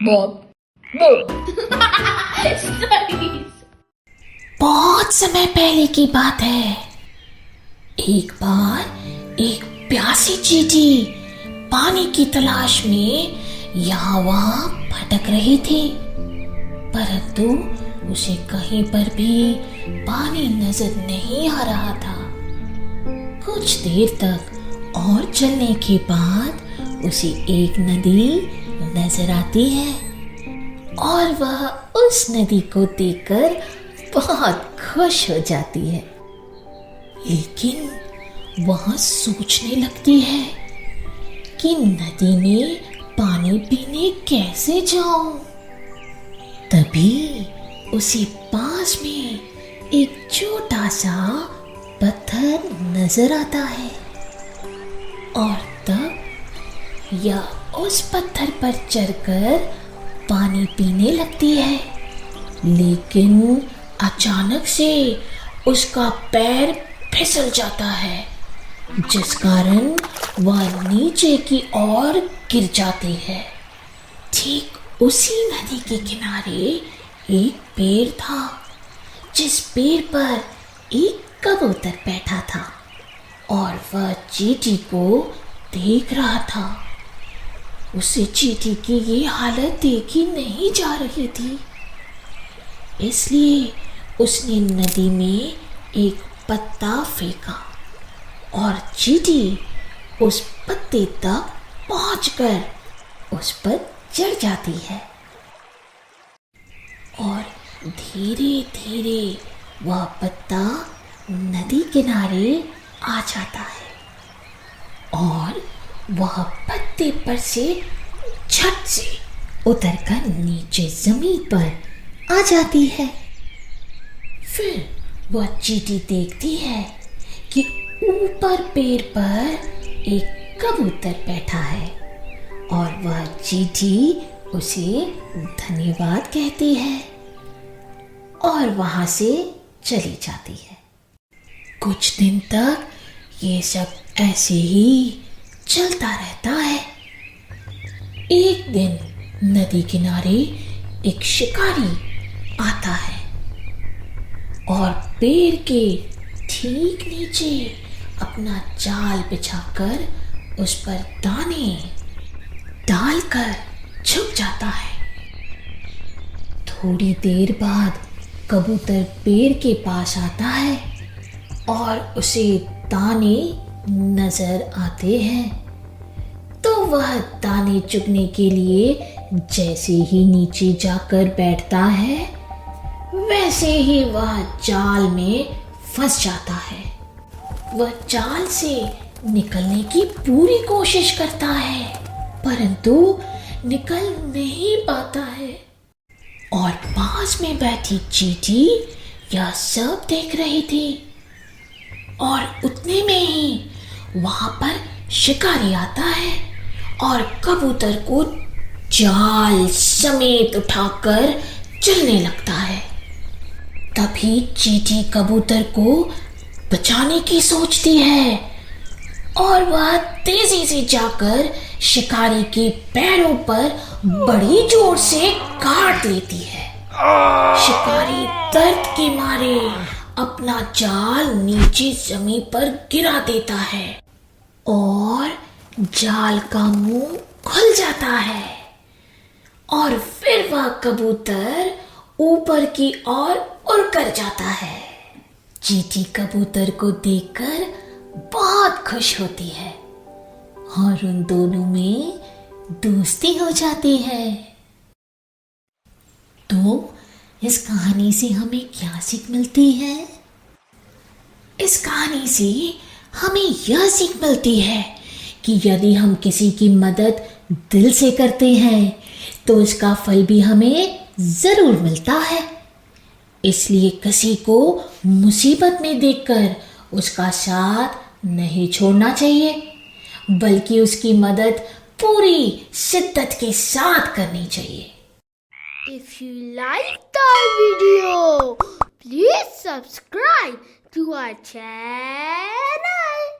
Bob Bob. बहुत समय पहले की बात है। एक बार एक प्यासी चींटी पानी की तलाश में यहाँ वहाँ भटक रही थी, परंतु उसे कहीं पर भी पानी नजर नहीं आ रहा था। कुछ देर तक और चलने के बाद उसे एक नदी नजर आती है और वह उस नदी को देखकर बहुत खुश हो जाती है, लेकिन वह सोचने लगती है कि नदी में पानी पीने कैसे जाऊं। तभी उसे पास में एक छोटा सा पत्थर नजर आता है और तब यह उस पत्थर पर चढ़कर पानी पीने लगती है, लेकिन अचानक से उसका पैर फिसल जाता है, जिस कारण वह नीचे की ओर गिर जाती है। ठीक उसी नदी के किनारे एक पेड़ था, जिस पेड़ पर एक कबूतर बैठा था और वह चींटी को देख रहा था। उसे चींटी की ये हालत देखी नहीं जा रही थी, इसलिए उसने नदी में एक पत्ता फेंका और चींटी उस पत्ते तक पहुंचकर उस पर चढ़ जाती है और धीरे धीरे वह पत्ता नदी किनारे आ जाता है और वह पत्ते पर से झट से उतरकर नीचे जमीन पर आ जाती है। फिर वह चींटी देखती है कि ऊपर पेड़ पर एक कबूतर बैठा है और वह चींटी उसे धन्यवाद कहती है और वहां से चली जाती है। कुछ दिन तक ये सब ऐसे ही चलता रहता है। एक दिन नदी किनारे एक शिकारी आता है और पेड़ के ठीक नीचे अपना जाल बिछाकर उस पर दाने डालकर छुप जाता है। थोड़ी देर बाद कबूतर पेड़ के पास आता है और उसे दाने नजर आते हैं, तो वह दाने चुगने के लिए जैसे ही नीचे जाकर बैठता है, वैसे ही वह जाल में फंस जाता है। वह जाल से निकलने की पूरी कोशिश करता है, परंतु निकल नहीं पाता है और पास में बैठी चींटी यह सब देख रही थी और उतने में ही वहां पर शिकारी आता है और कबूतर को जाल समेत उठाकर चलने लगता है। तभी चींटी कबूतर को बचाने की सोचती है और वह तेजी से जाकर शिकारी के पैरों पर बड़ी जोर से काट लेती है। शिकारी दर्द के मारे अपना जाल नीचे जमीन पर गिरा देता है और जाल का मुंह खुल जाता है और फिर वह कबूतर ऊपर की ओर उड़कर जाता है। चींटी कबूतर को देखकर बहुत खुश होती है और उन दोनों में दोस्ती हो जाती है। तो इस कहानी से हमें क्या सीख मिलती है? इस कहानी से हमें यह सीख मिलती है कि यदि हम किसी की मदद दिल से करते हैं तो उसका फल भी हमें जरूर मिलता है। इसलिए किसी को मुसीबत में देखकर उसका साथ नहीं छोड़ना चाहिए, बल्कि उसकी मदद पूरी शिद्दत के साथ करनी चाहिए। If you liked our video, please subscribe to our channel.